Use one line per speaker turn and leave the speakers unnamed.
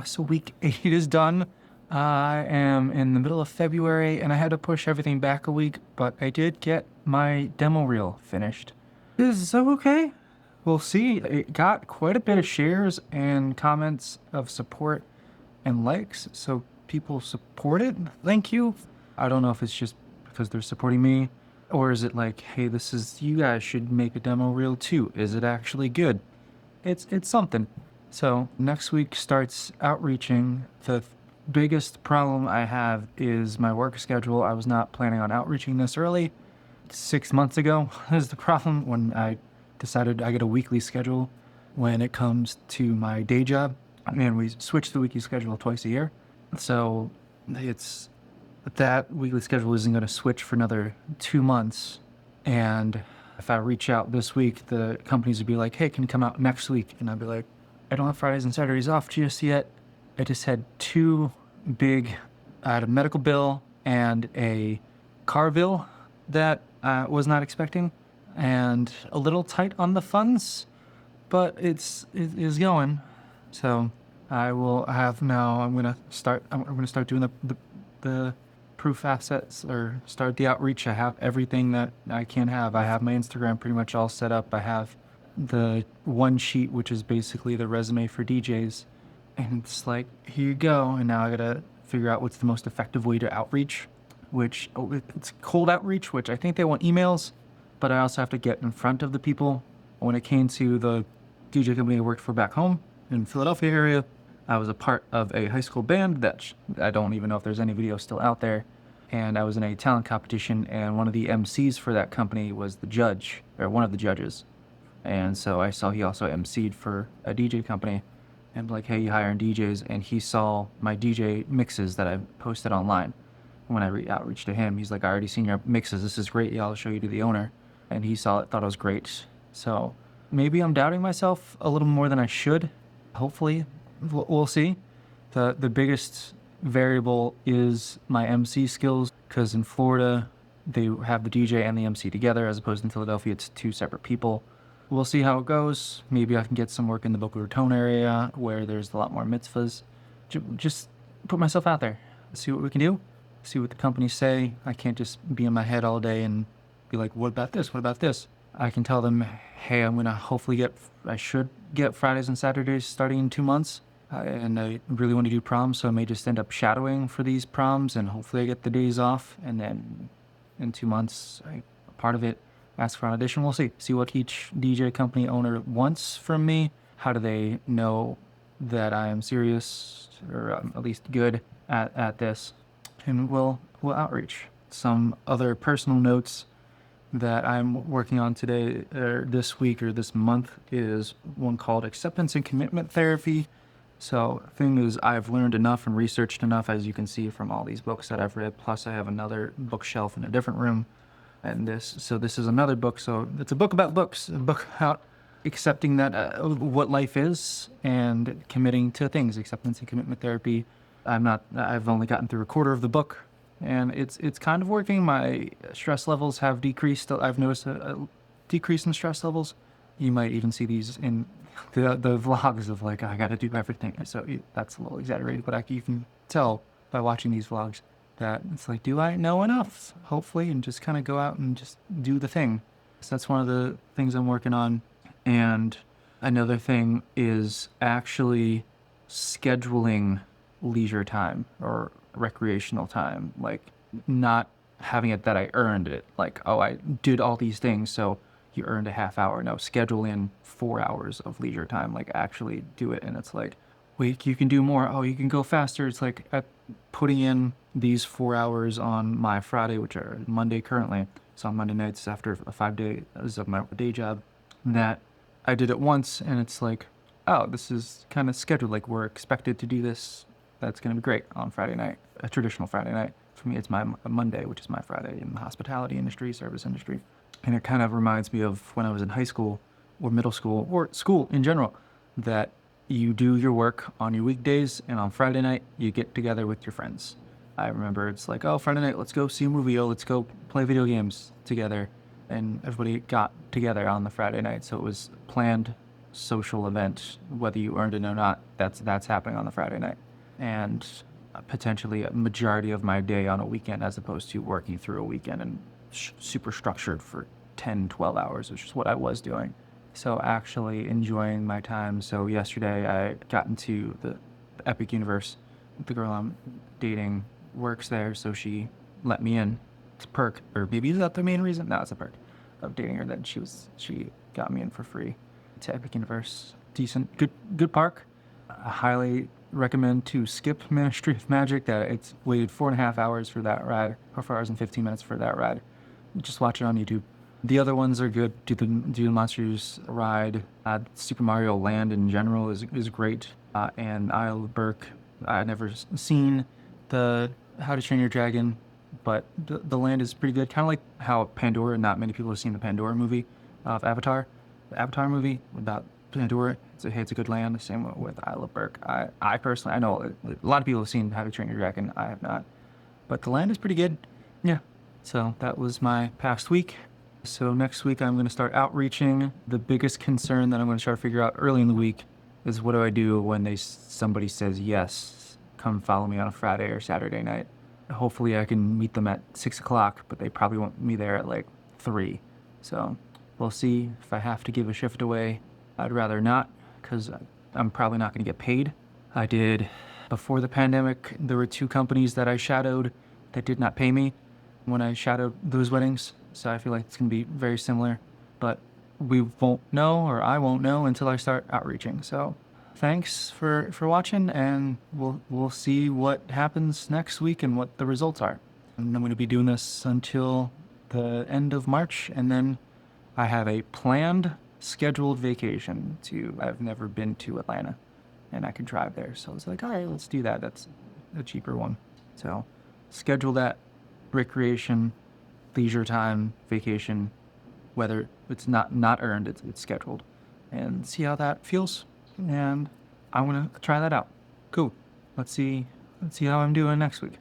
So week 8 is done. I am in the middle of February and I had to push everything back a week, but I did get my demo reel finished. Is that okay? We'll see. It got quite a bit of shares and comments of support and likes, so people support it. Thank you. I don't know if it's just because they're supporting me, or is it like, hey, you guys should make a demo reel too. Is it actually good? It's something. So next week starts outreaching. The biggest problem I have is my work schedule. I was not planning on outreaching this early. 6 months ago is the problem when I decided I get a weekly schedule when it comes to my day job. And we switch the weekly schedule twice a year. So it's that weekly schedule isn't going to switch for another 2 months. And if I reach out this week, the companies would be like, hey, can you come out next week? And I'd be like, I don't have Fridays and Saturdays off just yet. I just had I had a medical bill and a car bill that I was not expecting, and a little tight on the funds, but it is going. So I will have now. I'm gonna start doing the proof assets, or start the outreach. I have everything that I can have. I have my Instagram pretty much all set up. I have the one sheet, which is basically the resume for DJs. And it's like, here you go. And now I gotta figure out what's the most effective way to outreach, it's cold outreach, which I think they want emails, but I also have to get in front of the people. When it came to the DJ company I worked for back home in Philadelphia area, I was a part of a high school band that I don't even know if there's any video still out there. And I was in a talent competition, and one of the MCs for that company was the judge, or one of the judges. And so I saw he also MC'd for a DJ company, and like, hey, you hiring DJs? And he saw my DJ mixes that I posted online. When I outreached to him, he's like, I already seen your mixes. This is great. Yeah, I'll show you to the owner. And he saw it, thought it was great. So maybe I'm doubting myself a little more than I should. Hopefully, we'll see. The biggest variable is my MC skills, because in Florida, they have the DJ and the MC together, as opposed in Philadelphia, it's two separate people. We'll see how it goes. Maybe I can get some work in the Boca Raton area where there's a lot more mitzvahs. Just put myself out there, see what we can do, see what the companies say. I can't just be in my head all day and be like, what about this? What about this? I can tell them, hey, I should get Fridays and Saturdays starting in 2 months. And I really want to do proms, so I may just end up shadowing for these proms, and hopefully I get the days off. And then in 2 months, part of it, ask for an audition. We'll see what each DJ company owner wants from me. How do they know that I am serious, or at least good at this? And we'll outreach. Some other personal notes that I'm working on today, or this week, or this month, is one called Acceptance and Commitment Therapy. So the thing is, I've learned enough and researched enough, as you can see from all these books that I've read, plus I have another bookshelf in a different room. And this is another book. So it's a book about books, a book about accepting that what life is and committing to things. Acceptance and Commitment Therapy. I've only gotten through a quarter of the book, and it's kind of working. My stress levels have decreased. I've noticed a decrease in stress levels. You might even see these in the vlogs of like, I got to do everything. So that's a little exaggerated, but you can tell by watching these vlogs that it's like, do I know enough? Hopefully, and just kind of go out and just do the thing. So that's one of the things I'm working on. And another thing is actually scheduling leisure time or recreational time, like not having it that I earned it. Like, oh, I did all these things, so you earned a half hour. No, schedule in 4 hours of leisure time, like actually do it. And it's like, wait, you can do more. Oh, you can go faster. It's like putting in these 4 hours on my Friday, which are Monday currently. So on Monday nights after 5 days of my day job, that I did it once, and it's like, oh, this is kind of scheduled. Like, we're expected to do this. That's going to be great on Friday night, a traditional Friday night. For me, it's my Monday, which is my Friday in the hospitality industry, service industry. And it kind of reminds me of when I was in high school or middle school or school in general, that you do your work on your weekdays, and on Friday night, you get together with your friends. I remember it's like, oh, Friday night, let's go see a movie. Oh, let's go play video games together. And everybody got together on the Friday night. So it was planned social event, whether you earned it or not. That's happening on the Friday night, and potentially a majority of my day on a weekend, as opposed to working through a weekend and super structured for 10, 12 hours, which is what I was doing. So actually enjoying my time. So yesterday I got into the Epic Universe. The girl I'm dating works there, so she let me in. It's a perk, or maybe is that the main reason? No, it's a perk of dating her. That she got me in for free to Epic Universe. Decent, good park. I highly recommend to skip Ministry of Magic. That it's waited 4.5 hours for that ride, or 4 hours and 15 minutes for that ride. Just watch it on YouTube. The other ones are good. Do the Monsters ride. Super Mario Land in general is great. And Isle of Berk. I've never seen the How to Train Your Dragon, but the land is pretty good. Kind of like how Pandora. Not many people have seen the Pandora movie of Avatar. The Avatar movie about Pandora. It's a good land. Same with Isle of Berk. I personally, I know a lot of people have seen How to Train Your Dragon. I have not, but the land is pretty good. Yeah. So that was my past week. So next week I'm going to start outreaching. The biggest concern that I'm going to try to figure out early in the week is what do I do when somebody says yes, come follow me on a Friday or Saturday night. Hopefully I can meet them at 6 o'clock, but they probably want me there at like 3. So we'll see. If I have to give a shift away, I'd rather not, because I'm probably not going to get paid. I did, before the pandemic, there were 2 companies that I shadowed that did not pay me when I shadowed those weddings. So I feel like it's going to be very similar, but we won't know, or I won't know until I start outreaching. So thanks for watching, and we'll see what happens next week and what the results are. And I'm going to be doing this until the end of March, and then I have a planned scheduled vacation I've never been to Atlanta, and I could drive there. So it's like, all right, let's do that. That's a cheaper one. So schedule that recreation, leisure time, vacation, whether it's not earned, it's scheduled, and see how that feels. And I want to try that out. Cool. Let's see how I'm doing next week.